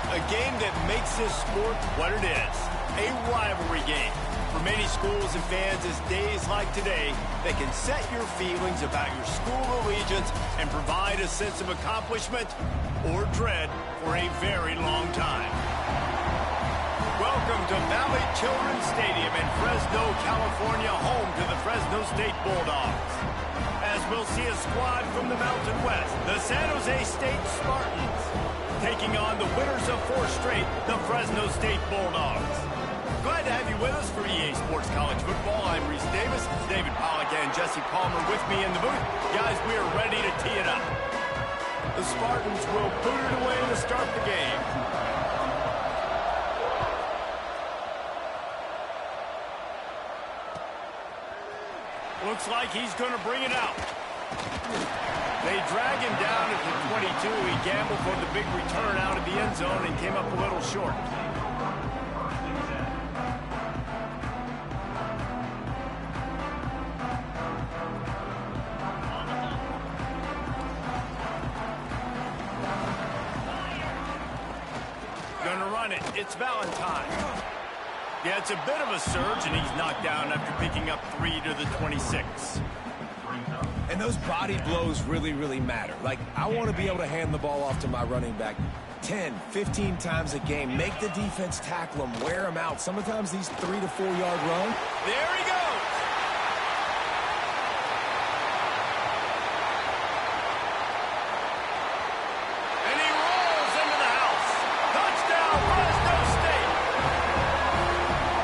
A game that makes this sport what it is, a rivalry game. For many schools and fans, it's days like today that can set your feelings about your school allegiance and provide a sense of accomplishment or dread for a very long time. Welcome to Valley Children's Stadium in Fresno, California, home to the Fresno State Bulldogs. As we'll see a squad from the Mountain West, the San Jose State Spartans, taking on the winners of 4 straight, the Fresno State Bulldogs. Glad to have you with us for EA Sports College Football. I'm Reese Davis, David Pollack and Jesse Palmer with me in the booth. Guys, we are ready to tee it up. The Spartans will boot it away to start the game. Looks like he's going to bring it out. They drag him down at the 22. He gambled for the big return out of the end zone and came up a little short. Gonna run it. It's Valentine. Yeah, it's a bit of a surge, and he's knocked down after picking up 3 to the 26. And those body blows really, really matter. Like, I want to be able to hand the ball off to my running back 10, 15 times a game. Make the defense tackle him, wear him out. Sometimes these 3 to 4 yard run. There he goes. And he rolls into the house. Touchdown, Fresno State.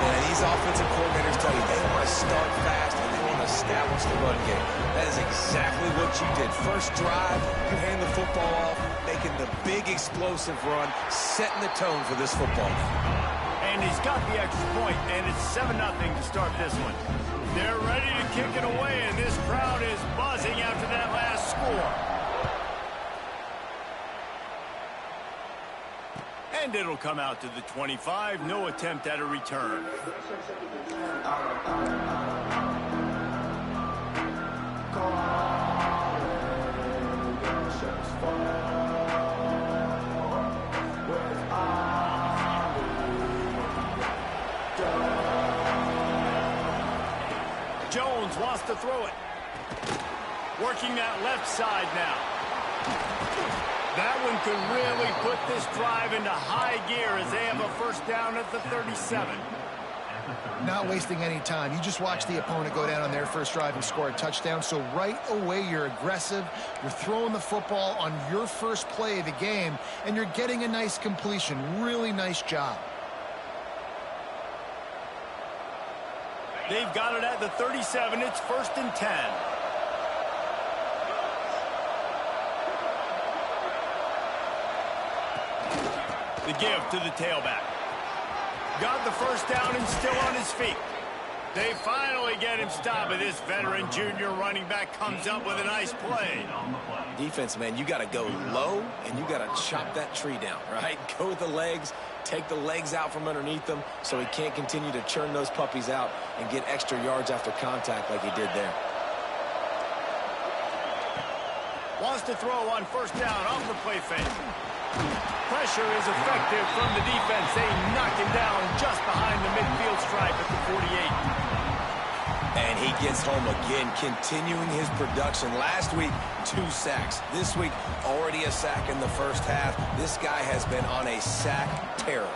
And these offensive coordinators tell you they want to start fast and they want to establish the run game. That is exactly what you did. First drive, you hand the football off, making the big explosive run, setting the tone for this football game. And he's got the extra point, and it's 7-0 to start this one. They're ready to kick it away, and this crowd is buzzing after that last score. And it'll come out to the 25. No attempt at a return. Jones wants to throw it. Working that left side now. That one could really put this drive into high gear as they have a first down at the 37. Not wasting any time. You just watch the opponent go down on their first drive and score a touchdown. So right away, you're aggressive. You're throwing the football on your first play of the game, and you're getting a nice completion. Really nice job. They've got it at the 37. It's 1st and 10. The give to the tailback. Got the first down and still on his feet. They finally get him stopped, but this veteran junior running back comes up with a nice play. Defense, man, you got to go low, and you got to chop that tree down, right? Go with the legs, take the legs out from underneath them so he can't continue to churn those puppies out and get extra yards after contact like he did there. Wants to throw on first down off the play fake. Pressure is effective from the defense. They knock him down just behind the midfield stripe at the 48. And he gets home again, continuing his production. Last week, 2 sacks. This week, already a sack in the first half. This guy has been on a sack terror.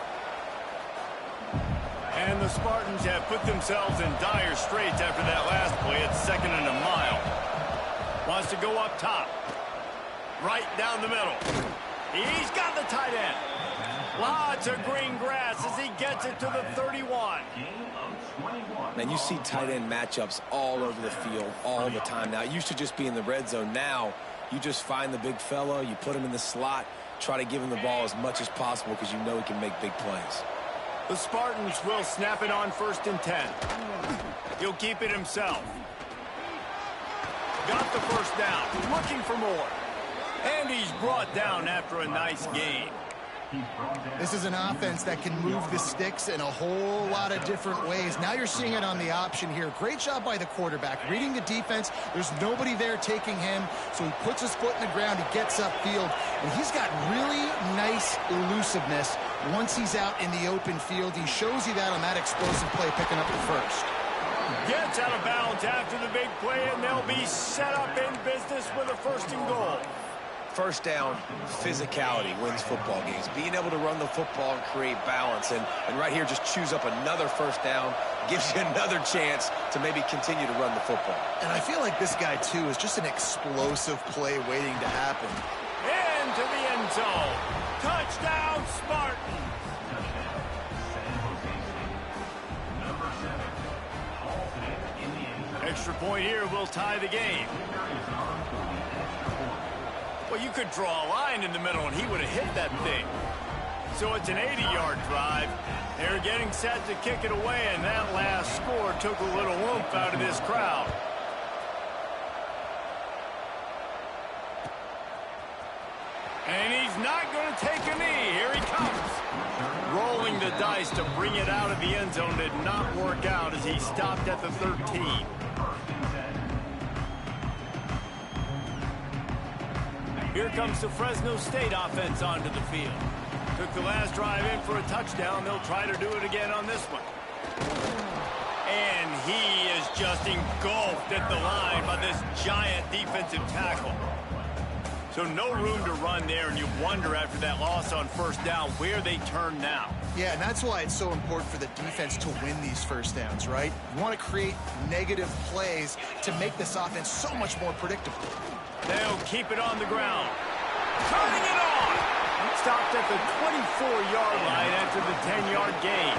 And the Spartans have put themselves in dire straits after that last play. It's 2nd and a mile. Wants to go up top. Right down the middle. He's got the tight end. Lots of green grass as he gets it to the 31. Man, you see tight end matchups all over the field all the time now. It used to just be in the red zone. Now, you just find the big fella, you put him in the slot, try to give him the ball as much as possible because you know he can make big plays. The Spartans will snap it on 1st and 10. He'll keep it himself. Got the first down, looking for more. And he's brought down after a nice gain. This is an offense that can move the sticks in a whole lot of different ways. Now you're seeing it on the option here. Great job by the quarterback. Reading the defense, there's nobody there taking him, so he puts his foot in the ground, he gets upfield, and he's got really nice elusiveness once he's out in the open field. He shows you that on that explosive play, picking up the first. Gets out of bounds after the big play, and they'll be set up in business with a 1st and goal. First down, physicality wins football games. Being able to run the football and create balance. And right here, just choose up another 1st down, gives you another chance to maybe continue to run the football. And I feel like this guy, too, is just an explosive play waiting to happen. Into the end zone. Touchdown, Spartan. Extra point here will tie the game. Well, you could draw a line in the middle, and he would have hit that thing. So it's an 80-yard drive. They're getting set to kick it away, and that last score took a little oomph out of this crowd. And he's not going to take a knee. Here he comes. Rolling the dice to bring it out of the end zone did not work out as he stopped at the 13. Here comes the Fresno State offense onto the field. Took the last drive in for a touchdown. They'll try to do it again on this one. And he is just engulfed at the line by this giant defensive tackle. So no room to run there, and you wonder after that loss on 1st down where they turn now. Yeah, and that's why it's so important for the defense to win these 1st downs, right? You want to create negative plays to make this offense so much more predictable. They'll keep it on the ground. Turning it on! Stopped at the 24-yard line after the 10-yard gain.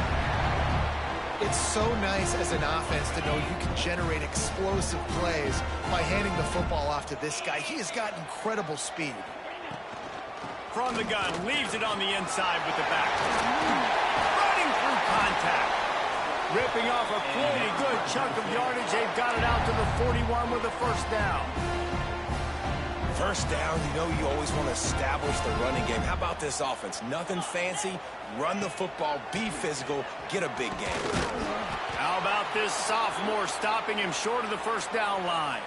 It's so nice as an offense to know you can generate explosive plays by handing the football off to this guy. He has got incredible speed. From the gun, leaves it on the inside with the back. Running through contact. Ripping off a pretty good chunk of yardage. They've got it out to the 41 with a 1st down. 1st down, you know you always want to establish the running game. How about this offense? Nothing fancy. Run the football, be physical, get a big game. How about this sophomore stopping him short of the 1st down line?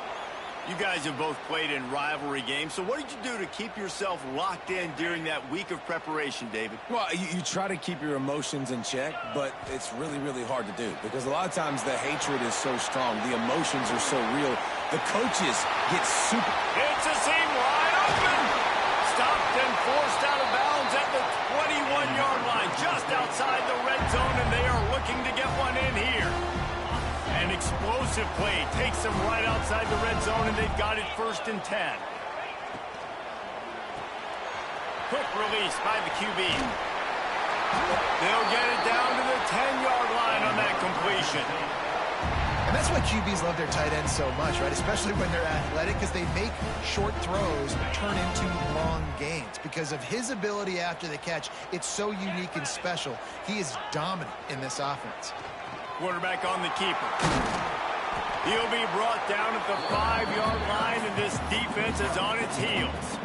You guys have both played in rivalry games, so what did you do to keep yourself locked in during that week of preparation, David? Well, you try to keep your emotions in check, but it's really, really hard to do because a lot of times the hatred is so strong, the emotions are so real, the coaches get super... It's a seam wide open! Stopped and forced out of bounds at the 21-yard line, just outside the red zone, and they are looking to get one in here. An explosive play takes them right outside the red zone, and they've got it 1st and 10. Quick release by the QB. They'll get it down to the 10-yard line on that completion. And that's why QBs love their tight ends so much, right? Especially when they're athletic, because they make short throws turn into long gains. Because of his ability after the catch, it's so unique and special. He is dominant in this offense. Quarterback on the keeper. He'll be brought down at the 5-yard line, and this defense is on its heels.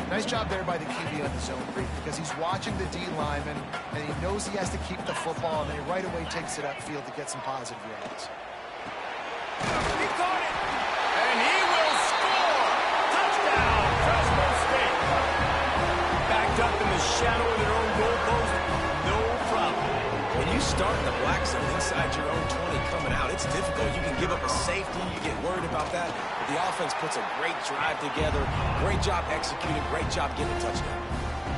Nice job there by the QB on the zone read, because he's watching the D lineman, and he knows he has to keep the football, and then he right away takes it upfield to get some positive yards. He caught it, and he will score! Touchdown, Fresno State! Backed up in the shadow of their own goal post, no problem. When you start in the black zone inside your own 20 coming out, it's difficult. You can give up a safety. You get worried about that. But the offense puts a great drive together. Great job executing. Great job getting a touchdown.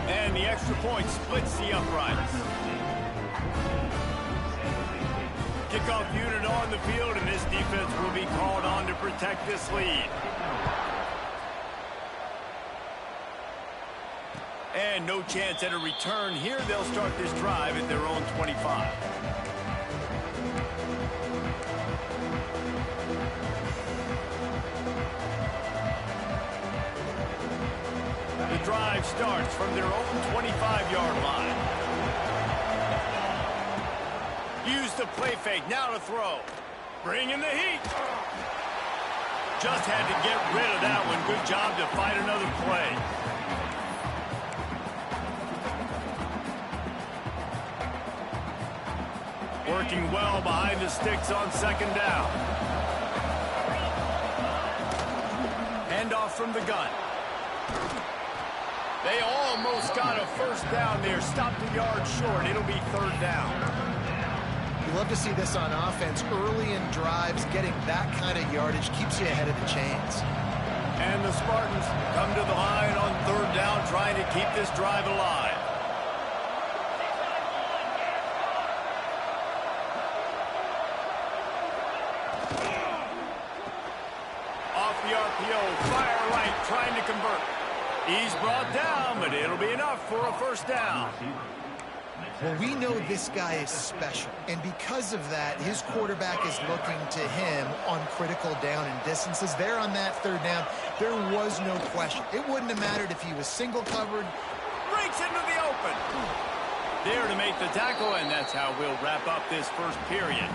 And the extra point splits the uprights. Kickoff unit on the field, and this defense will be called on to protect this lead. And no chance at a return here. They'll start this drive at their own 25. The drive starts from their own 25-yard line. Use the play fake, now to throw. Bring in the heat. Just had to get rid of that one. Good job to fight another play. Working well behind the sticks on second down. Handoff from the gun. They almost got a first down there. Stopped a yard short. It'll be third down. You love to see this on offense. Early in drives, getting that kind of yardage keeps you ahead of the chains. And the Spartans come to the line on third down, trying to keep this drive alive. Off the RPO, fire right, trying to convert. He's brought down, but it'll be enough for a first down. Well, we know this guy is special, and because of that, his quarterback is looking to him on critical down and distances. There on that third down, there was no question. It wouldn't have mattered if he was single covered. Breaks into the open. There to make the tackle, and that's how we'll wrap up this first period.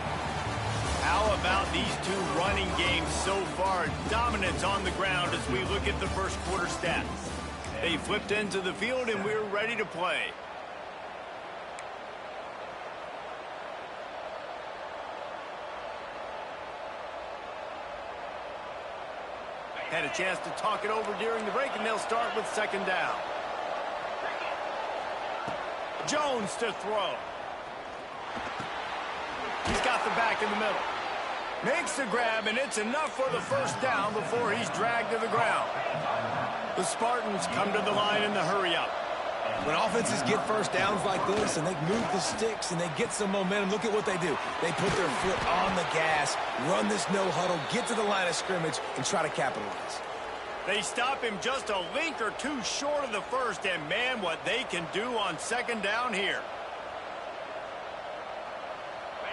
How about these two running games so far? Dominance on the ground as we look at the first quarter stats. They flipped into the field, and we're ready to play. Had a chance to talk it over during the break, and they'll start with second down. Jones to throw. He's got the back in the middle. Makes the grab, and it's enough for the first down before he's dragged to the ground. The Spartans come to the line in the hurry-up. When offenses get first downs like this and they move the sticks and they get some momentum, look at what they do. They put their foot on the gas, run this no huddle, get to the line of scrimmage, and try to capitalize. They stop him just a link or two short of the first, and man, what they can do on second down here.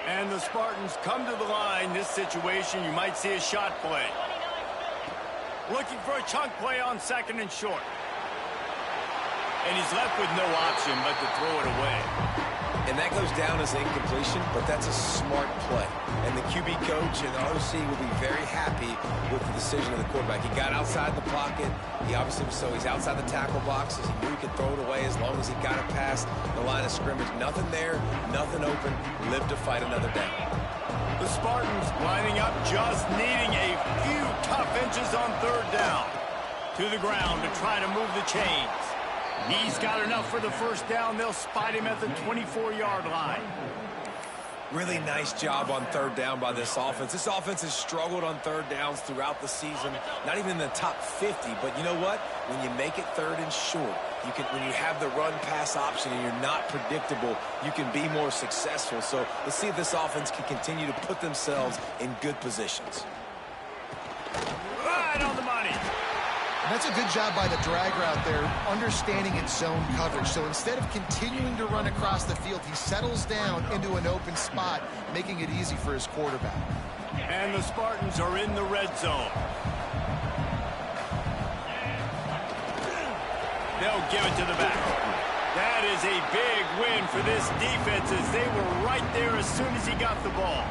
And the Spartans come to the line. This situation, you might see a shot play. Looking for a chunk play on second and short. And he's left with no option but to throw it away. And that goes down as incompletion, but that's a smart play. And the QB coach and the OC will be very happy with the decision of the quarterback. He got outside the pocket. He obviously was so he's outside the tackle boxes. He knew he could throw it away as long as he got it past the line of scrimmage. Nothing there, nothing open. Live to fight another down. The Spartans lining up, just needing a few tough inches on third down. To the ground to try to move the chains. He's got enough for the first down. They'll spot him at the 24-yard line. Really nice job on third down by this offense. This offense has struggled on third downs throughout the season. Not even in the top 50, but you know what? When you make it third and short, when you have the run-pass option and you're not predictable, you can be more successful. So let's see if this offense can continue to put themselves in good positions. Right on the money. That's a good job by the drag route there, understanding its zone coverage. So instead of continuing to run across the field, he settles down into an open spot, making it easy for his quarterback. And the Spartans are in the red zone. They'll give it to the back. That is a big win for this defense as they were right there as soon as he got the ball.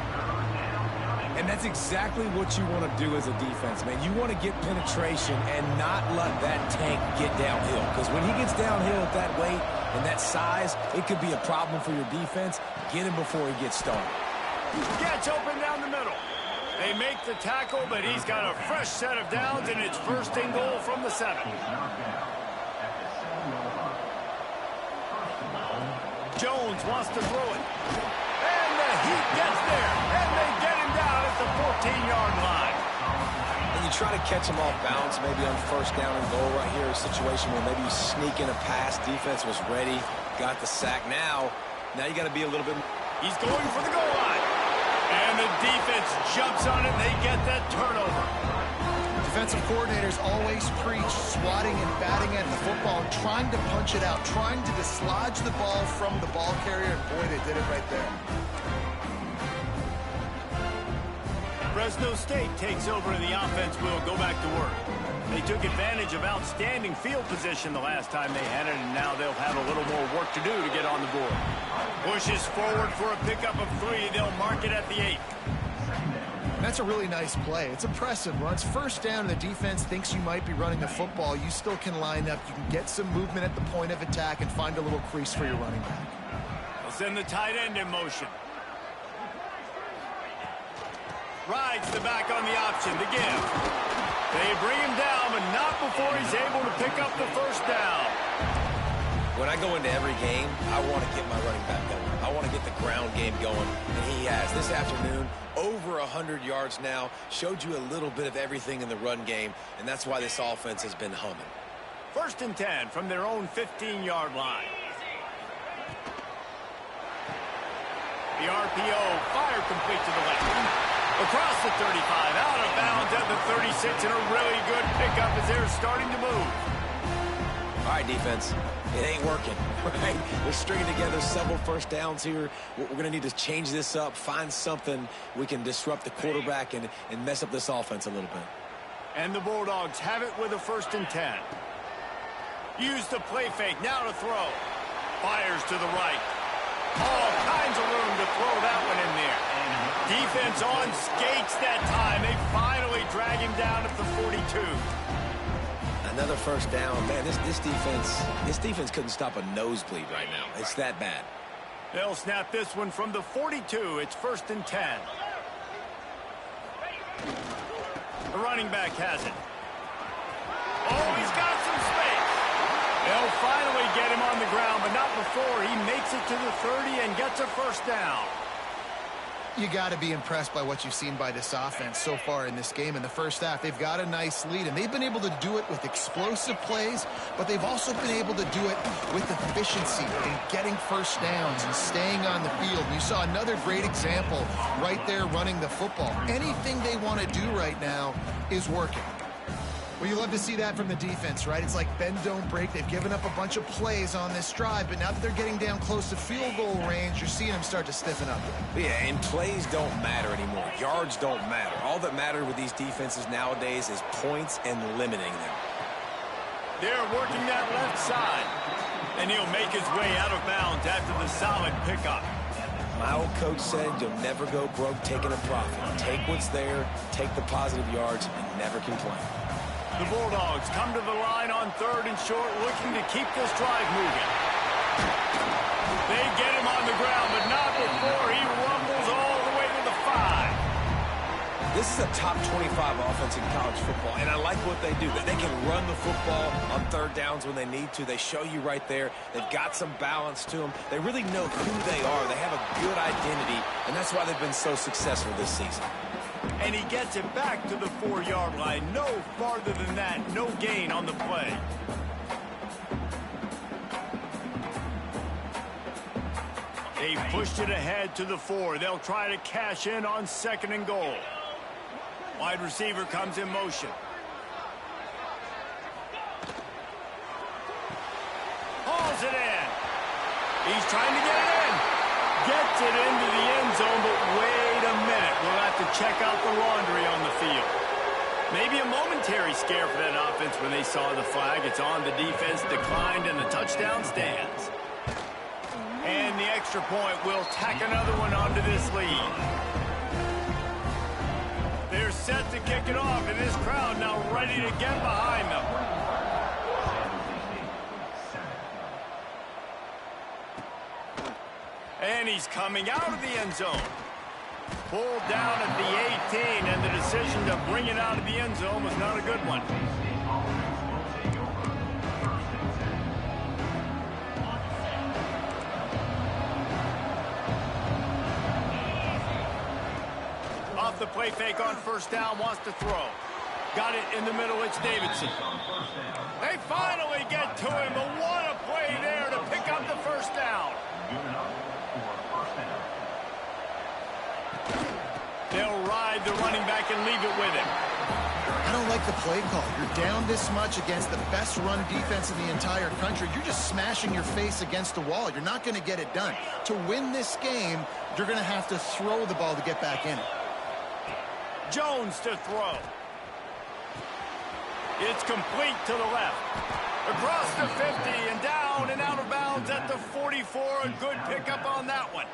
And that's exactly what you want to do as a defense, man. You want to get penetration and not let that tank get downhill. Because when he gets downhill at that weight and that size, it could be a problem for your defense. Get him before he gets started. Gets open down the middle. They make the tackle, but he's got a fresh set of downs, and it's first and goal from the 7. Jones wants to throw it. And the Heat gets there. And they get him down at the 14-yard line. And you try to catch him off balance, maybe on first down and goal right here, a situation where maybe you sneak in a pass. Defense was ready, got the sack. Now you got to be a little bit. He's going for the goal line. And the defense jumps on it, and they get that turnover. Defensive coordinators always preach swatting and batting at the football and trying to punch it out, trying to dislodge the ball from the ball carrier, and boy, they did it right there. Fresno State takes over, and the offense will go back to work. They took advantage of outstanding field position the last time they had it, and now they'll have a little more work to do to get on the board. Pushes forward for a pickup of 3. They'll mark it at the 8. That's a really nice play. It's impressive. Runs first down, and the defense thinks you might be running the football. You still can line up. You can get some movement at the point of attack and find a little crease for your running back. They'll send the tight end in motion. Rides the back on the option to give. They bring him down, but not before he's able to pick up the first down. When I go into every game, I want to get my running back going. I want to get the ground game going, and he has. This afternoon, over 100 yards now, showed you a little bit of everything in the run game, and that's why this offense has been humming. 1st and 10 from their own 15-yard line. The RPO fired complete to the left. Across the 35, out of bounds at the 36, and a really good pickup as they're starting to move. All right, defense, it ain't working, right? They're stringing together several first downs here. We're going to need to change this up, find something we can disrupt the quarterback and mess up this offense a little bit. And the Bulldogs have it with a 1st and 10. Use the play fake, now to throw. Fires to the right. All kinds of room to throw that one in there. Defense on skates that time. They finally drag him down at the 42. Another first down. Man, this defense couldn't stop a nosebleed right now. It's that bad. They'll snap this one from the 42. It's 1st and 10. The running back has it. Oh, he's got some space. They'll finally get him on the ground, but not before he makes it to the 30 and gets a first down. You got to be impressed by what you've seen by this offense so far in this game. In the first half, they've got a nice lead, and they've been able to do it with explosive plays, but they've also been able to do it with efficiency and getting first downs and staying on the field. You saw another great example right there running the football. Anything they want to do right now is working. Well, you love to see that from the defense, right? It's like bend, don't break. They've given up a bunch of plays on this drive, but now that they're getting down close to field goal range, you're seeing them start to stiffen up. Yeah, and plays don't matter anymore. Yards don't matter. All that matters with these defenses nowadays is points and limiting them. They're working that left side, and he'll make his way out of bounds after the solid pickup. My old coach said you'll never go broke taking a profit. Take what's there, take the positive yards, and never complain. The Bulldogs come to the line on 3rd and short, looking to keep this drive moving. They get him on the ground, but not before he rumbles all the way to the 5. This is a top 25 offense in college football, and I like what they do. That they can run the football on 3rd downs when they need to. They show you right there. They've got some balance to them. They really know who they are. They have a good identity, and that's why they've been so successful this season. And he gets it back to the 4-yard line. No farther than that. No gain on the play. They pushed it ahead to the 4. They'll try to cash in on 2nd and goal. Wide receiver comes in motion. Hauls it in. He's trying to get it in. Gets it into the end zone, but wait a minute. We'll have to check out the laundry on the field. Maybe a momentary scare for that offense when they saw the flag. It's on. The defense declined, and the touchdown stands. And the extra point will tack another one onto this lead. They're set to kick it off, and this crowd now ready to get behind them. And he's coming out of the end zone. Pulled down at the 18, and the decision to bring it out of the end zone was not a good one. Off the play fake on 1st down, wants to throw. Got it in the middle, it's Davidson. They finally get to him, but what a play there to pick up the 1st down. They'll ride the running back and leave it with him. I don't like the play call. You're down this much against the best run defense in the entire country. You're just smashing your face against the wall. You're not going to get it done. To win this game, you're going to have to throw the ball to get back in it. Jones to throw. It's complete to the left. Across the 50 and down and out of bounds at the 44. A good pickup on that one.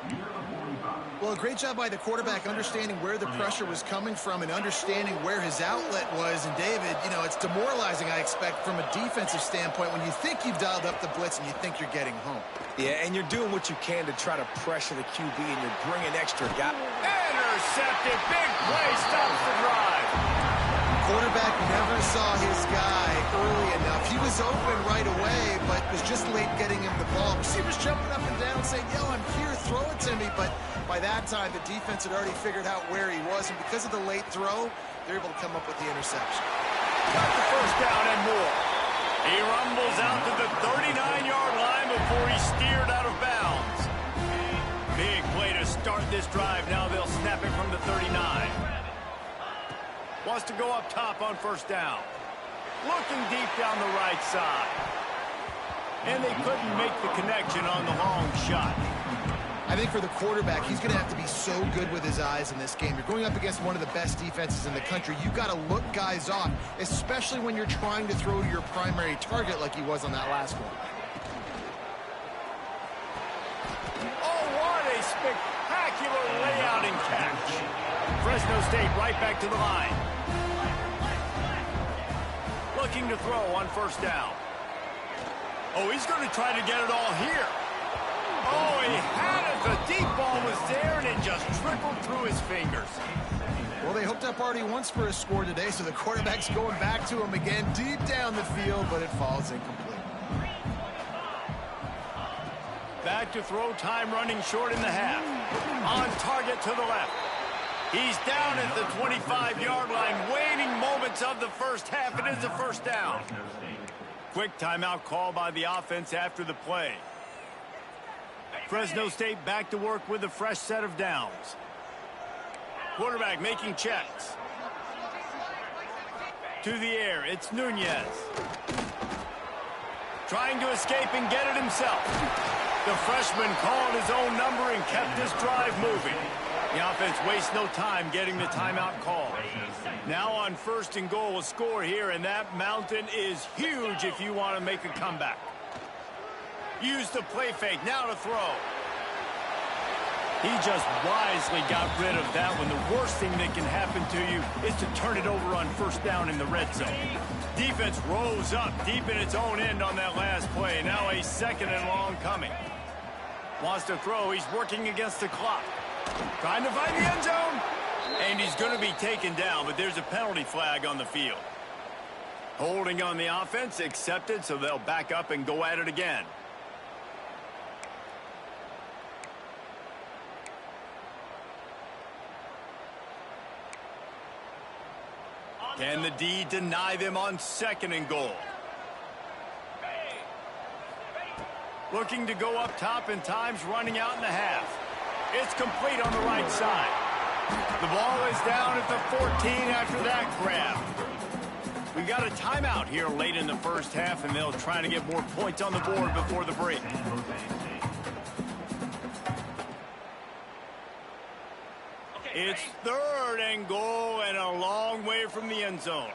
Well, a great job by the quarterback understanding where the pressure was coming from and understanding where his outlet was. And, David, you know, it's demoralizing, I expect, from a defensive standpoint when you think you've dialed up the blitz and you think you're getting home. Yeah, and you're doing what you can to try to pressure the QB, and you're bringing extra guys. intercepted. Big play stops the drive. Quarterback never saw his guy early enough. He was open right away, but was just late getting him the ball. Receivers jumping up and down saying, yo, I'm here, throw it to me. But by that time, the defense had already figured out where he was, and because of the late throw, they're able to come up with the interception. Got the first down and more. He rumbles out to the 39-yard line before he's steered out of bounds. Big play to start this drive. Now they'll snap it from the 39. Wants to go up top on first down. Looking deep down the right side. And they couldn't make the connection on the long shot. I think for the quarterback, he's going to have to be so good with his eyes in this game. You're going up against one of the best defenses in the country. You've got to look guys off, especially when you're trying to throw to your primary target like he was on that last one. Oh, what a spectacular layout and catch. Fresno State right back to the line. Looking to throw on first down. Oh, he's going to try to get it all here. Oh, he had it. The deep ball was there, and it just trickled through his fingers. Well, they hooked up already once for a score today, so the quarterback's going back to him again deep down the field, but it falls incomplete. Back to throw, time running short in the half. On target to the left. He's down at the 25-yard line, waning moments of the first half. It is a first down. Quick timeout call by the offense after the play. Fresno State back to work with a fresh set of downs. Quarterback making checks. To the air, it's Nunez. Trying to escape and get it himself. The freshman called his own number and kept this drive moving. The offense wastes no time getting the timeout call. Now on first and goal, a score here, and that mountain is huge if you want to make a comeback. Use the play fake, now to throw. He just wisely got rid of that one. The worst thing that can happen to you is to turn it over on first down in the red zone. Defense rose up deep in its own end on that last play. Now a second and long coming. Wants to throw, he's working against the clock. Trying to find the end zone. And he's going to be taken down, but there's a penalty flag on the field. Holding on the offense, accepted, so they'll back up and go at it again. Can the D deny them on second and goal? Looking to go up top, and time's running out in the half. It's complete on the right side. The ball is down at the 14 after that grab. We got a timeout here late in the first half, and they'll try to get more points on the board before the break. It's third and goal and a long way from the end zone.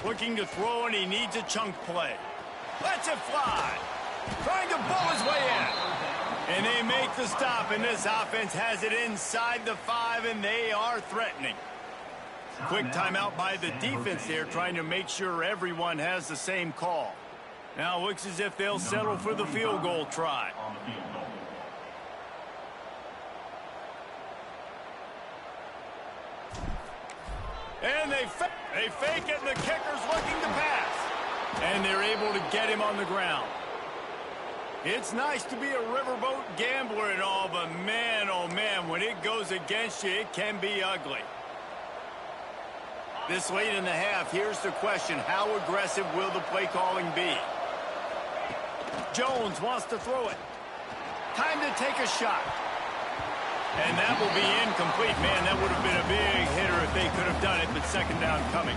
Looking to throw, and he needs a chunk play. Lets it fly. Trying to pull his way in. And they make the stop, and this offense has it inside the 5, and they are threatening. Quick timeout by the defense there, trying to make sure everyone has the same call. Now looks as if they'll settle for the field goal try. And they fake it, and the kicker's looking to pass. And they're able to get him on the ground. It's nice to be a riverboat gambler and all, but man, oh man, when it goes against you, it can be ugly. This late in the half, here's the question. How aggressive will the play calling be? Jones wants to throw it. Time to take a shot. And that will be incomplete. Man, that would have been a big hitter if they could have done it, but second down coming.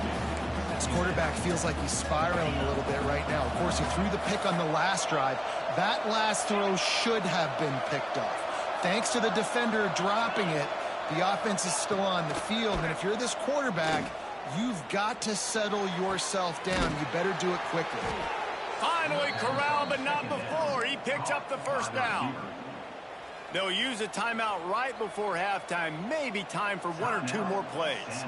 This quarterback feels like he's spiraling a little bit right now. Of course, he threw the pick on the last drive. That last throw should have been picked off. Thanks to the defender dropping it, the offense is still on the field. And if you're this quarterback, you've got to settle yourself down. You better do it quickly. Finally corralled, but not before. He picked up the first down. They'll use a timeout right before halftime. Maybe time for one or two more plays.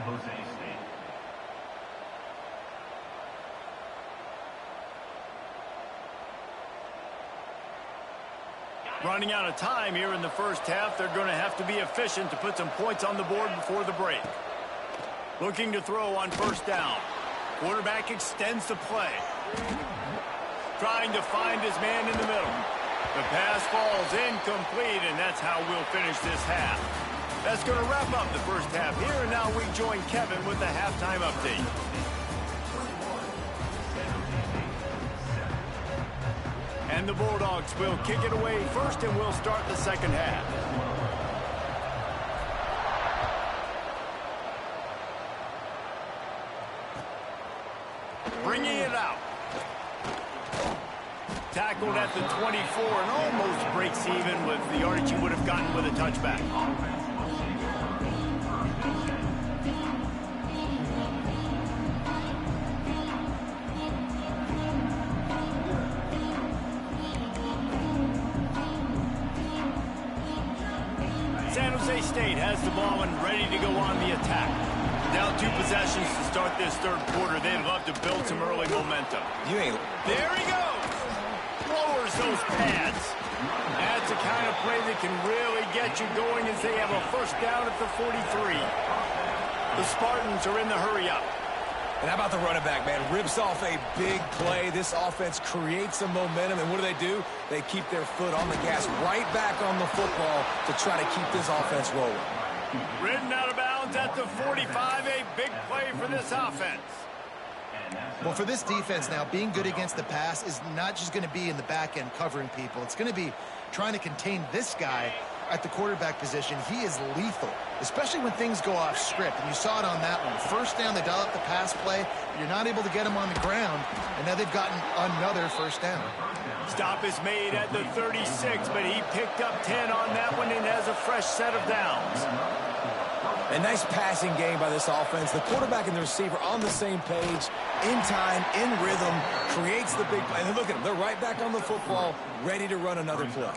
Running out of time here in the first half. They're going to have to be efficient to put some points on the board before the break. Looking to throw on first down. Quarterback extends the play. Trying to find his man in the middle. The pass falls incomplete, and that's how we'll finish this half. That's going to wrap up the first half here, and now we join Kevin with the halftime update. And the Bulldogs will kick it away first, and we'll start the second half. Bringing it out. Tackled at the 24 and almost breaks even with the yardage he would have gotten with a touchback. San Jose State has the ball and ready to go on the attack. Down 2 possessions to start this third quarter. They'd love to build some early momentum. There he goes. Lowers those pads. That's the kind of play that can really get you going as they have a first down at the 43. The Spartans are in the hurry up. And how about the running back, man? Rips off a big play. This offense creates some momentum, and what do? They keep their foot on the gas, right back on the football to try to keep this offense rolling. Ridden out of bounds at the 45, a big play for this offense. Well, for this defense now, being good against the pass is not just going to be in the back end covering people. It's going to be trying to contain this guy at the quarterback position. He is lethal, especially when things go off script. And you saw it on that one. First down, they dial up the pass play. You're not able to get him on the ground, and now they've gotten another first down. Stop is made at the 36, but he picked up 10 on that one and has a fresh set of downs. A nice passing game by this offense. The quarterback and the receiver on the same page, in time, in rhythm, creates the big play. And look at them. They're right back on the football, ready to run another play.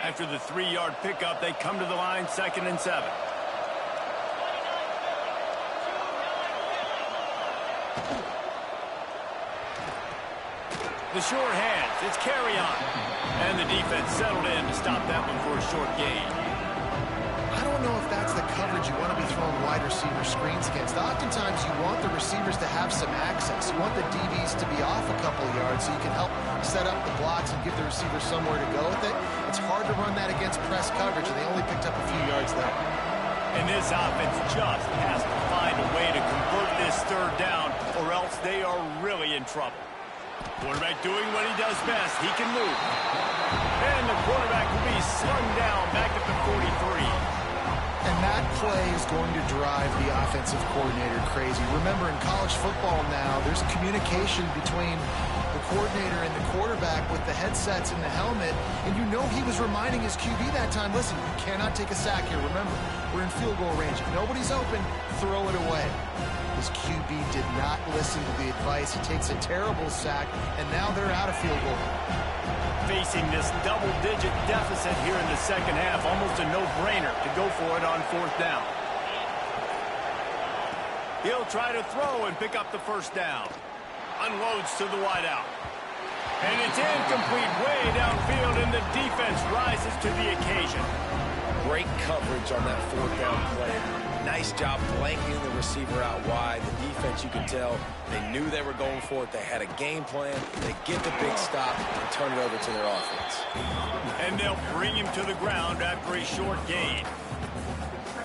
After the 3-yard pickup, they come to the line, 2nd and 7. The short hands, it's carry on. And the defense settled in to stop that one for a short gain. I don't know if that's the coverage you want to be throwing wide receiver screens against. Oftentimes you want the receivers to have some access. You want the DBs to be off a couple of yards so you can help set up the blocks and give the receiver somewhere to go with it. It's hard to run that against press coverage, and they only picked up a few yards there. And this offense just has to find a way to convert this third down, or else they are really in trouble. Quarterback doing what he does best. He can move. And the quarterback will be slung down back at the 43. And that play is going to drive the offensive coordinator crazy. Remember, in college football now, there's communication between the coordinator and the quarterback with the headsets and the helmet, and you know he was reminding his QB that time, listen, you cannot take a sack here. Remember, we're in field goal range. If nobody's open, throw it away. His QB did not listen to the advice. He takes a terrible sack, and now they're out of field goal. Facing this double-digit deficit here in the second half, almost a no-brainer to go for it on 4th down. He'll try to throw and pick up the first down. Unloads to the wideout. And it's incomplete way downfield, and the defense rises to the occasion. Great coverage on that 4th down play. Nice job blanketing the receiver out wide. The defense, you can tell, they knew they were going for it. They had a game plan. They get the big stop and turn it over to their offense. And they'll bring him to the ground after a short gain.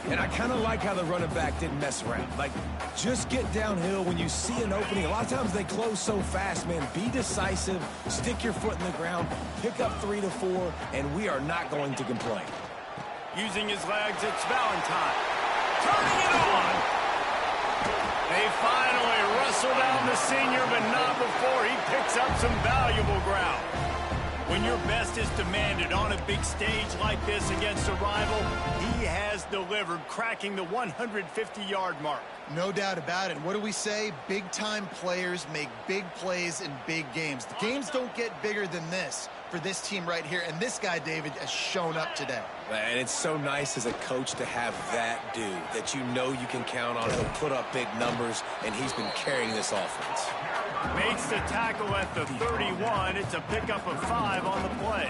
And I kind of like how the running back didn't mess around. Like, just get downhill when you see an opening. A lot of times they close so fast, man. Be decisive. Stick your foot in the ground. Pick up 3 to 4, and we are not going to complain. Using his legs, it's Valentine. Turning it on. They finally wrestle down the senior, but not before he picks up some valuable ground. When your best is demanded on a big stage like this against a rival, he has delivered, cracking the 150-yard mark. No doubt about it. What do we say? Big-time players make big plays in big games. The games don't get bigger than this for this team right here. And this guy, David, has shown up today. And it's so nice as a coach to have that dude that you know you can count on. He'll put up big numbers, and he's been carrying this offense. Makes the tackle at the 31. It's a pickup of 5 on the play.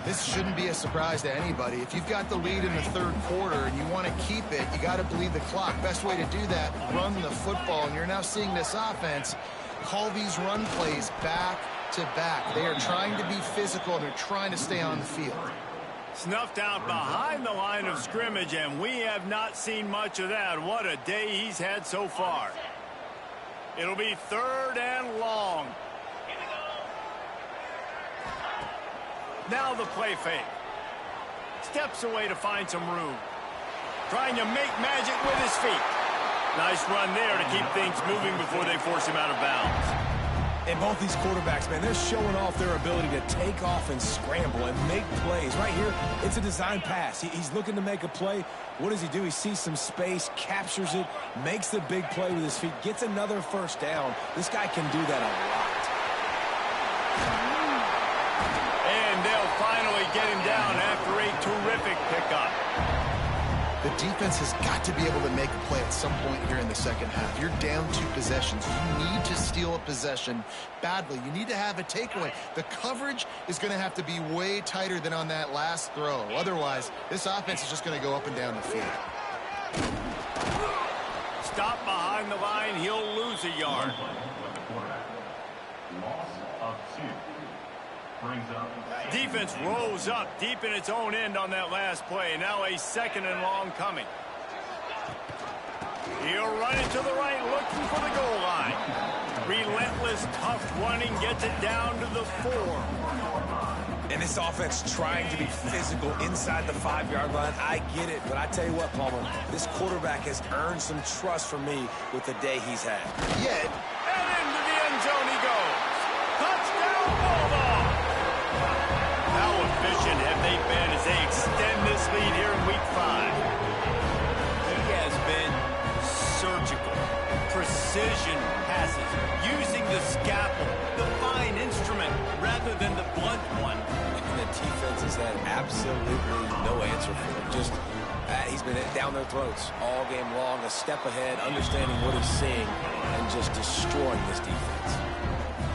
This shouldn't be a surprise to anybody. If you've got the lead in the third quarter and you want to keep it, you got to bleed the clock. Best way to do that, run the football. And you're now seeing this offense call these run plays back to back. They are trying to be physical. They're trying to stay on the field. Snuffed out behind the line of scrimmage, and we have not seen much of that. What a day he's had so far. It'll be 3rd and long. Now the play fake. Steps away to find some room. Trying to make magic with his feet. Nice run there to keep things moving before they force him out of bounds. And both these quarterbacks, man, they're showing off their ability to take off and scramble and make plays. Right here, it's a design pass. He's looking to make a play. What does he do? He sees some space, captures it, makes the big play with his feet, gets another first down. This guy can do that a lot. And they'll finally get him down after a terrific pickup. The defense has got to be able to make a play at some point here in the second half. You're down 2 possessions. You need to steal a possession badly. You need to have a takeaway. The coverage is going to have to be way tighter than on that last throw. Otherwise, this offense is just going to go up and down the field. Stop behind the line. He'll lose a yard. Loss of 2. Defense rose up deep in its own end on that last play. Now a 2nd and long coming. He'll run it to the right, looking for the goal line. Relentless, tough running, gets it down to the 4. And this offense trying to be physical inside the 5-yard line. I get it, but I tell you what, Palmer, this quarterback has earned some trust from me with the day he's had. Yeah. And into the end zone he goes. Touchdown, Bulldogs! How efficient have they been as they extend this lead here in Week 5? He has been surgical, precision passes, using the scalpel, the fine instrument, rather than the blunt one. And the defense has had absolutely no answer for him. Just, he's been down their throats all game long, a step ahead, understanding what he's seeing, and just destroying this defense.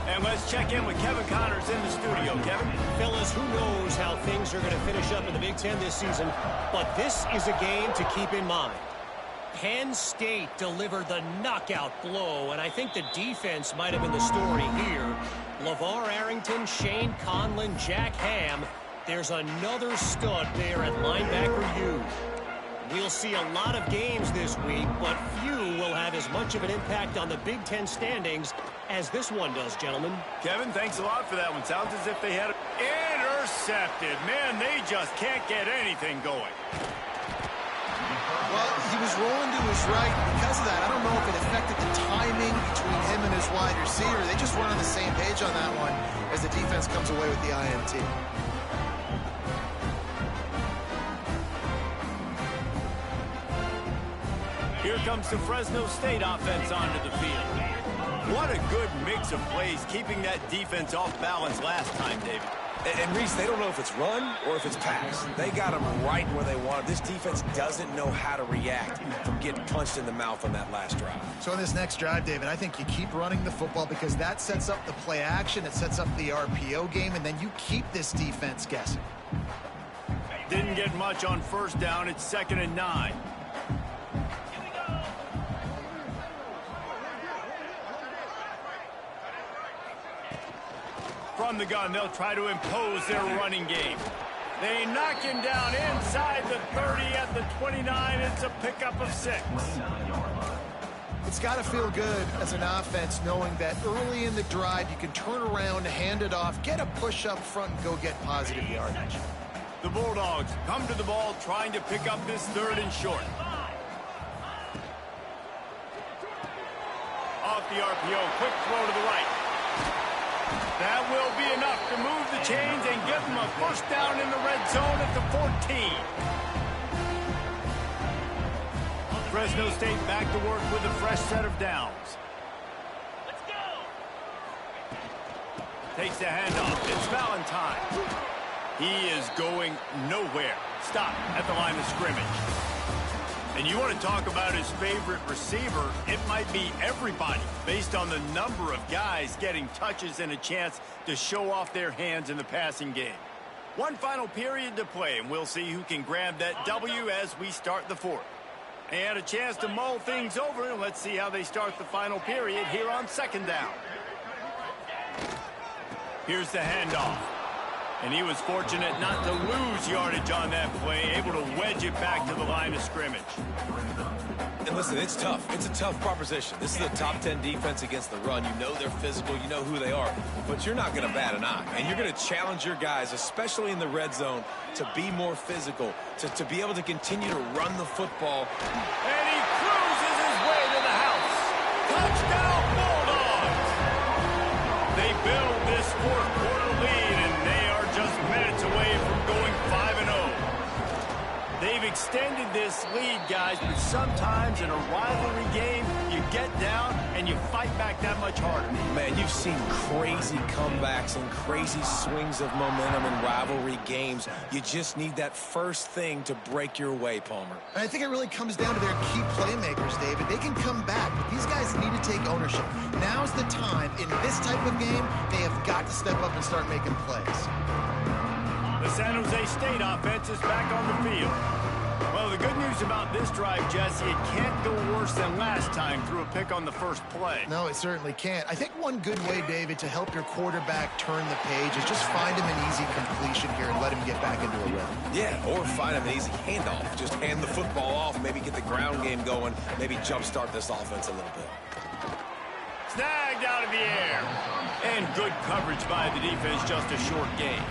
And let's check in with Kevin Connors in the studio. Kevin? Fellas, who knows how things are going to finish up in the Big Ten this season, but this is a game to keep in mind. Penn State delivered the knockout blow, and I think the defense might have been the story here. LeVar Arrington, Shane Conlon, Jack Ham. There's another stud there at linebacker U. We'll see a lot of games this week, but few will have as much of an impact on the Big Ten standings as this one does, gentlemen. Kevin, thanks a lot for that one. Sounds as if they had it intercepted. Man, they just can't get anything going. Well, he was rolling to his right. Because of that, I don't know if it affected the timing between him and his wide receiver. They just weren't on the same page on that one as the defense comes away with the INT. Here comes the Fresno State offense onto the field. What a good mix of plays, keeping that defense off balance last time, David. And Reese, they don't know if it's run or if it's pass. They got them right where they want it. This defense doesn't know how to react from getting punched in the mouth on that last drive. So in this next drive, David, I think you keep running the football because that sets up the play action, it sets up the RPO game, and then you keep this defense guessing. Didn't get much on first down. It's 2nd and 9. From the gun, they'll try to impose their running game. They knock him down inside the 30 at the 29. It's a pickup of 6. It's got to feel good as an offense knowing that early in the drive you can turn around, hand it off, get a push up front, and go get positive yardage. The Bulldogs come to the ball trying to pick up this 3rd and short. Off the RPO, quick throw to the right. That will be enough to move the chains and give them a first down in the red zone at the 14. Fresno State back to work with a fresh set of downs. Let's go. Takes the handoff. It's Valentine. He is going nowhere. Stop at the line of scrimmage. And you want to talk about his favorite receiver, it might be everybody based on the number of guys getting touches and a chance to show off their hands in the passing game. One final period to play, and we'll see who can grab that W as we start the fourth. And a chance to mull things over. Let's see how they start the final period here on second down. Here's the handoff. And he was fortunate not to lose yardage on that play, able to wedge it back to the line of scrimmage. And listen, it's tough. It's a tough proposition. This is a top 10 defense against the run. You know they're physical. You know who they are. But you're not going to bat an eye. And you're going to challenge your guys, especially in the red zone, to be more physical, to be able to continue to run the football. And he cruises his way to the house. Touchdown, Bulldogs! They build this fourth-quarter lead, and they are just minutes away from going 5-0. They've extended this lead, guys, but sometimes in a rivalry game, you get down and you fight back that much harder. Man, you've seen crazy comebacks and crazy swings of momentum in rivalry games. You just need that first thing to break your way, Palmer. And I think it really comes down to their key playmakers, David. They can come back, but these guys need to take ownership. Now's the time. In this type of game, they have got to step up and start making plays. The San Jose State offense is back on the field. Well, the good news about this drive, Jesse, it can't go worse than last time through a pick on the first play. No, it certainly can't. I think one good way, David, to help your quarterback turn the page is just find him an easy completion here and let him get back into a rhythm. Yeah, or find him an easy handoff. Just hand the football off, maybe get the ground game going, maybe jumpstart this offense a little bit. Snagged out of the air. And good coverage by the defense, just a short gain.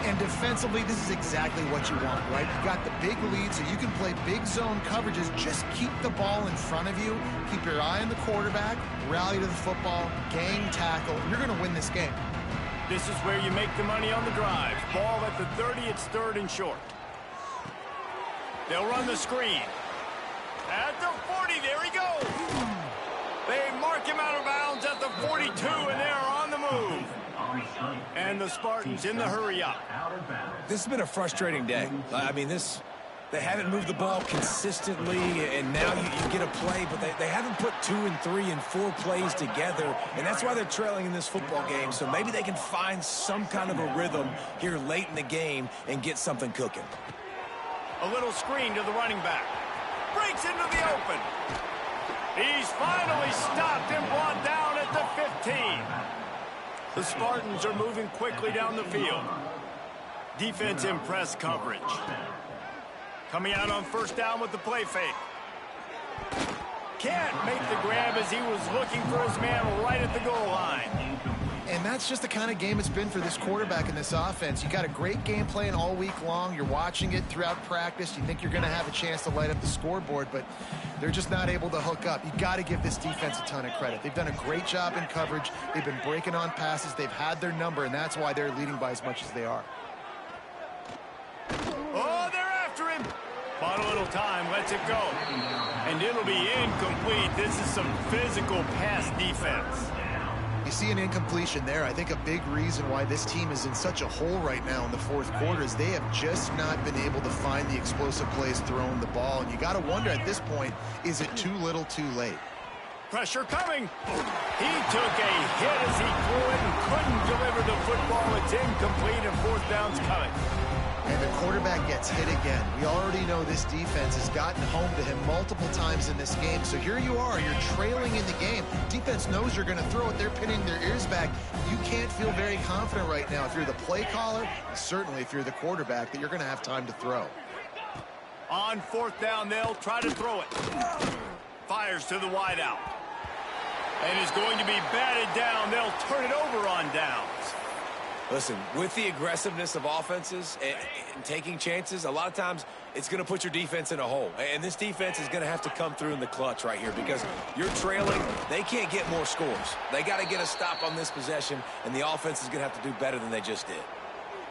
And defensively, this is exactly what you want, right? You got the big lead, so you can play big zone coverages. Just keep the ball in front of you. Keep your eye on the quarterback. Rally to the football. Gang tackle. You're going to win this game. This is where you make the money on the drive. Ball at the 30. It's third and short. They'll run the screen. At the 40. There he goes. They mark him out of bounds at the 42, and they're on the move. And the Spartans in the hurry up. This has been a frustrating day. I mean, they haven't moved the ball consistently, and now you get a play, but they haven't put 2 and 3 and 4 plays together, and that's why they're trailing in this football game. So maybe they can find some kind of a rhythm here late in the game and get something cooking. A little screen to the running back. Breaks into the open. He's finally stopped and brought down at the 15. The Spartans are moving quickly down the field. Defense in press coverage. Coming out on first down with the play fake. Can't make the grab as he was looking for his man right at the goal line. And that's just the kind of game it's been for this quarterback in this offense. You got a great game plan all week long. You're watching it throughout practice. You think you're going to have a chance to light up the scoreboard, but they're just not able to hook up. You got to give this defense a ton of credit. They've done a great job in coverage. They've been breaking on passes. They've had their number, and that's why they're leading by as much as they are. Oh, they're after him. Bought a little time, lets it go. And it'll be incomplete. This is some physical pass defense. You see an incompletion there. I think a big reason why this team is in such a hole right now in the fourth quarter is they have just not been able to find the explosive plays throwing the ball. And you got to wonder at this point, is it too little too late? Pressure coming. He took a hit as he threw it and couldn't deliver the football. It's incomplete and fourth down's coming. And the quarterback gets hit again. We already know this defense has gotten home to him multiple times in this game. So here you are. You're trailing in the game. Defense knows you're going to throw it. They're pinning their ears back. You can't feel very confident right now if you're the play caller, certainly if you're the quarterback, that you're going to have time to throw. On fourth down, they'll try to throw it. Fires to the wideout. And is going to be batted down. They'll turn it over on downs. Listen, with the aggressiveness of offenses and taking chances, a lot of times it's going to put your defense in a hole. And this defense is going to have to come through in the clutch right here because you're trailing. They can't get more scores. They got to get a stop on this possession, and the offense is going to have to do better than they just did.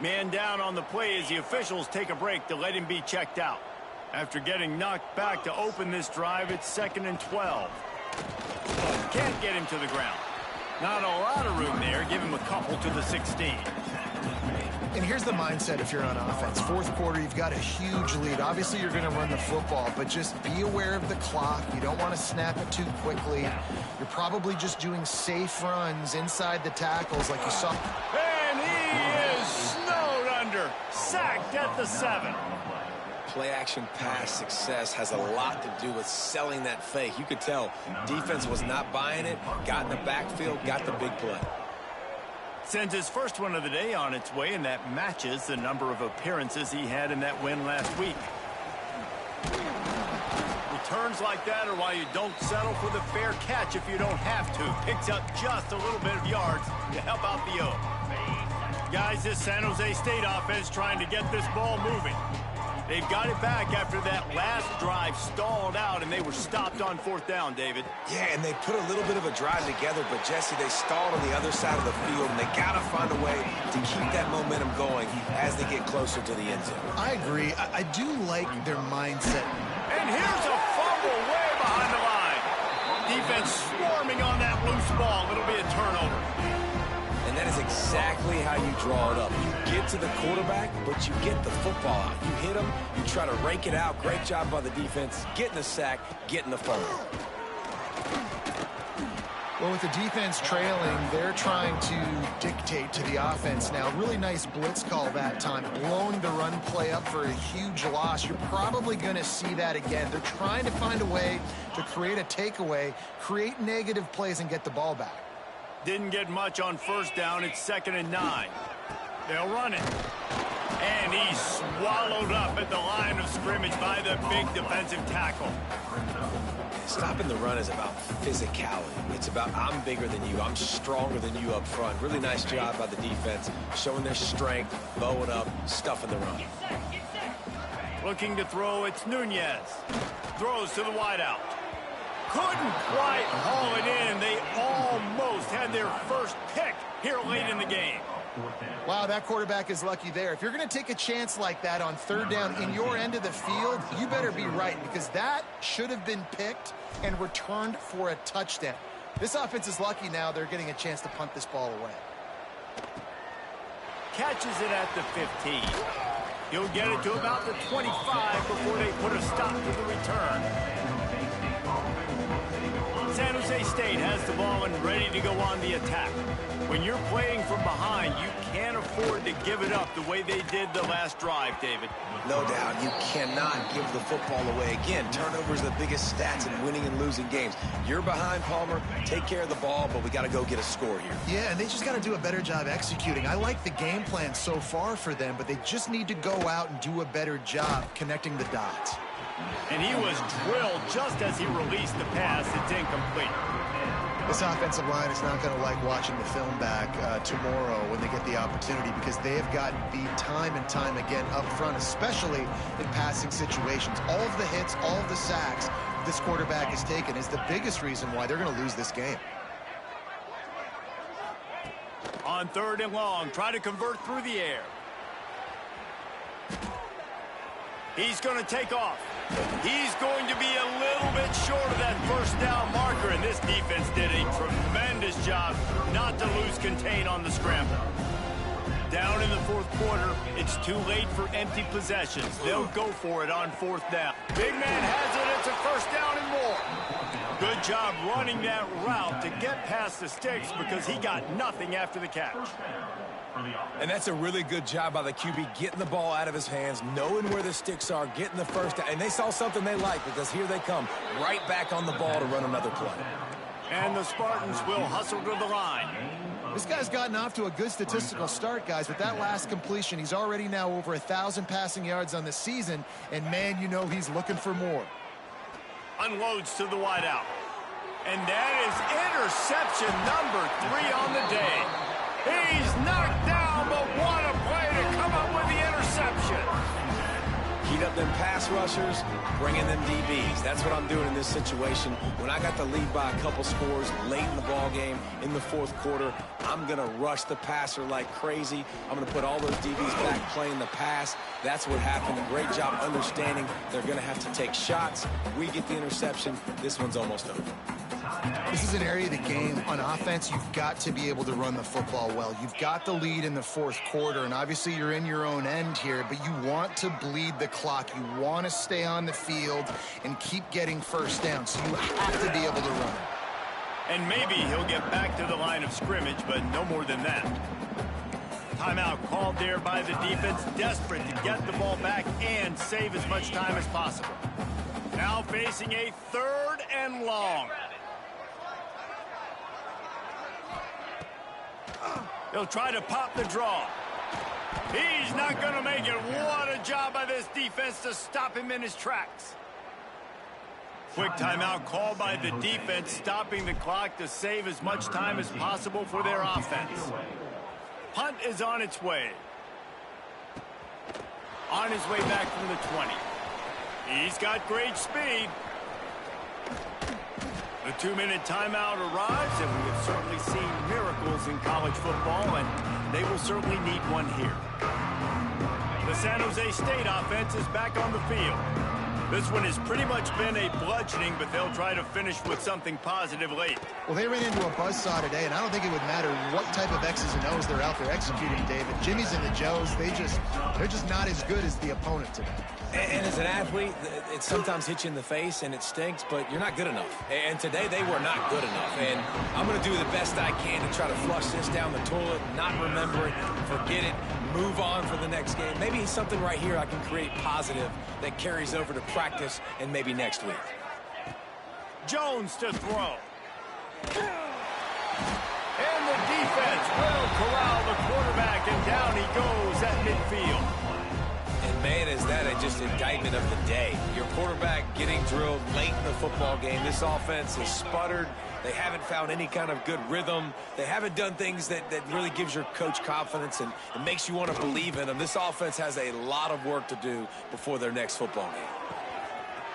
Man down on the play as the officials take a break to let him be checked out. After getting knocked back to open this drive, it's 2nd and 12. Can't get him to the ground. Not a lot of room there. Give him a couple to the 16. And here's the mindset if you're on offense. Fourth quarter, you've got a huge lead. Obviously, you're going to run the football, but just be aware of the clock. You don't want to snap it too quickly. You're probably just doing safe runs inside the tackles like you saw. And he is snowed under. Sacked at the 7. Play-action pass success has a lot to do with selling that fake. You could tell defense was not buying it, got in the backfield, got the big play. Sends his first one of the day on its way, and that matches the number of appearances he had in that win last week. Returns like that are why you don't settle for the fair catch if you don't have to. Picks up just a little bit of yards to help out the O. Guys, this San Jose State offense trying to get this ball moving. They've got it back after that last drive stalled out, and they were stopped on 4th down, David. Yeah, and they put a little bit of a drive together, but, Jesse, they stalled on the other side of the field, and they got to find a way to keep that momentum going as they get closer to the end zone. I agree. I do like their mindset. And here's a fumble way behind the line. Defense swarming on that loose ball. It'll be a turnover. And that is exactly how you draw it up. You get to the quarterback, but you get the football out. You hit him, you try to rake it out. Great job by the defense, getting the sack, getting the fumble. Well, with the defense trailing, they're trying to dictate to the offense now. Really nice blitz call that time, blowing the run play up for a huge loss. You're probably going to see that again. They're trying to find a way to create a takeaway, create negative plays, and get the ball back. Didn't get much on 1st down. It's 2nd and 9. They'll run it. And he's swallowed up at the line of scrimmage by the big defensive tackle. Stopping the run is about physicality. It's about I'm bigger than you. I'm stronger than you up front. Really nice job by the defense, showing their strength, bowing up, stuffing the run. Looking to throw, it's Nunez. Throws to the wideout. Couldn't quite haul it in. They almost had their first pick here late in the game. Wow, that quarterback is lucky there. If you're going to take a chance like that on 3rd down in your end of the field, you better be right, because that should have been picked and returned for a touchdown. This offense is lucky now they're getting a chance to punt this ball away. Catches it at the 15. He'll get it to about the 25 before they put a stop to the return. San Jose State has the ball and ready to go on the attack. When you're playing from behind, you can't afford to give it up the way they did the last drive, David. No doubt, you cannot give the football away. Again, turnovers are the biggest stats in winning and losing games. You're behind, Palmer. Take care of the ball, but we got to go get a score here. Yeah, and they just got to do a better job executing. I like the game plan so far for them, but they just need to go out and do a better job connecting the dots. And he was drilled just as he released the pass. It's incomplete. This offensive line is not going to like watching the film back tomorrow when they get the opportunity, because they have gotten beat time and time again up front, especially in passing situations. All of the hits, all of the sacks this quarterback has taken is the biggest reason why they're going to lose this game. On 3rd and long, try to convert through the air. He's going to take off. He's going to be a little bit short of that 1st down marker, and this defense did a tremendous job not to lose contain on the scramble. Down in the 4th quarter, it's too late for empty possessions. They'll go for it on 4th down. Big man has it. It's a 1st down and more. Good job running that route to get past the sticks, because he got nothing after the catch. And that's a really good job by the QB, getting the ball out of his hands, knowing where the sticks are, getting the 1st down. And they saw something they like, because here they come, right back on the ball to run another play. And the Spartans will hustle to the line. This guy's gotten off to a good statistical start, guys. With that last completion, he's already now over 1,000 passing yards on the season, and man, you know he's looking for more. Unloads to the wideout. And that is interception number 3 on the day. He's knocked down, but what a play to come up with the interception. Heat up them pass rushers, bring in them DBs. That's what I'm doing in this situation. When I got the lead by a couple scores late in the ball game, in the 4th quarter, I'm going to rush the passer like crazy. I'm going to put all those DBs back playing the pass. That's what happened. A great job understanding they're going to have to take shots. We get the interception. This one's almost over. This is an area of the game on offense you've got to be able to run the football well. You've got the lead in the fourth quarter, and obviously you're in your own end here, but you want to bleed the clock. You want to stay on the field and keep getting first down, so you have to be able to run. And maybe he'll get back to the line of scrimmage, but no more than that. Timeout called there by the defense, desperate to get the ball back and save as much time as possible. Now facing a 3rd and long. He'll try to pop the draw. He's not going to make it. What a job by this defense to stop him in his tracks. Quick timeout called by the defense, stopping the clock to save as much time as possible for their offense. Punt is on its way. On his way back from the 20. He's got great speed. The 2-minute timeout arrives, and we have certainly seen miracles in college football, and they will certainly need one here. The San Jose State offense is back on the field. This one has pretty much been a bludgeoning, but they'll try to finish with something positive late. Well, they ran into a buzzsaw today, and I don't think it would matter what type of X's and O's they're out there executing, David. Jimmy's and the Joes, they're just not as good as the opponent today. And as an athlete, it sometimes hits you in the face and it stinks, but you're not good enough. And today they were not good enough. And I'm going to do the best I can to try to flush this down the toilet, not remember it, forget it, move on for the next game. Maybe something right here I can create positive that carries over to practice and maybe next week. Jones to throw. And the defense will corral the quarterback, and down he goes at midfield. And man, is that just indictment of the day. Your quarterback getting drilled late in the football game. This offense has sputtered. They haven't found any kind of good rhythm. They haven't done things that really gives your coach confidence and it makes you want to believe in them. This offense has a lot of work to do before their next football game.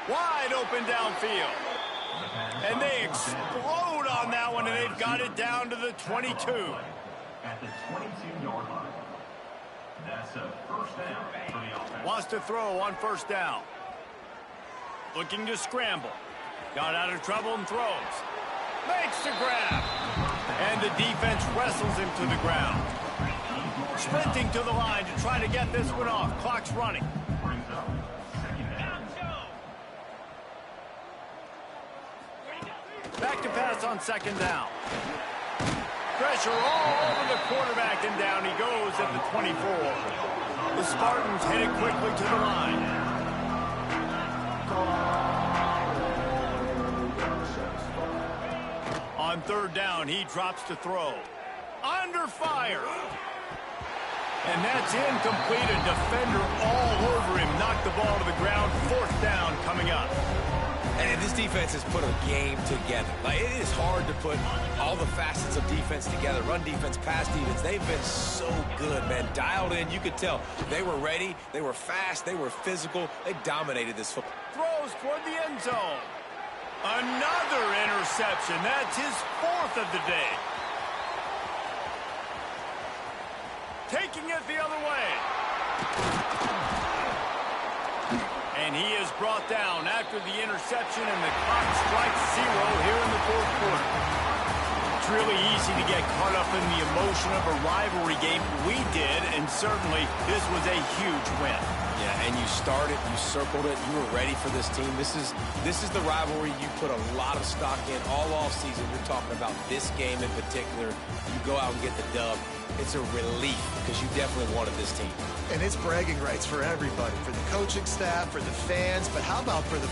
Wide open downfield. And they explode on that one, and they've got it down to the 22. At the 22-yard line. That's a first down for the offense. Wants to throw on first down. Looking to scramble. Got out of trouble and throws. Makes the grab. And the defense wrestles him to the ground. Sprinting to the line to try to get this one off. Clock's running. Back to pass on second down. Pressure all over the quarterback, and down he goes at the 24. The Spartans headed quickly to the line. On third down, he drops to throw. Under fire. And that's incomplete. A defender all over him. Knocked the ball to the ground. Fourth down coming up. And this defense has put a game together. Like, it is hard to put all the facets of defense together. Run defense, pass defense. They've been so good, man. Dialed in. You could tell they were ready. They were fast. They were physical. They dominated this football. Throws toward the end zone. Another interception. That's his 4th of the day. Taking it the other way. And he is brought down after the interception, and the clock strikes 0 here in the fourth quarter. It's really easy to get caught up in the emotion of a rivalry game. We did, and certainly this was a huge win. Yeah, and you started, you circled it, you were ready for this team. This is the rivalry you put a lot of stock in all offseason. You're talking about this game in particular. You go out and get the dub. It's a relief because you definitely wanted this team. And it's bragging rights for everybody, for the coaching staff, for the fans, but how about for the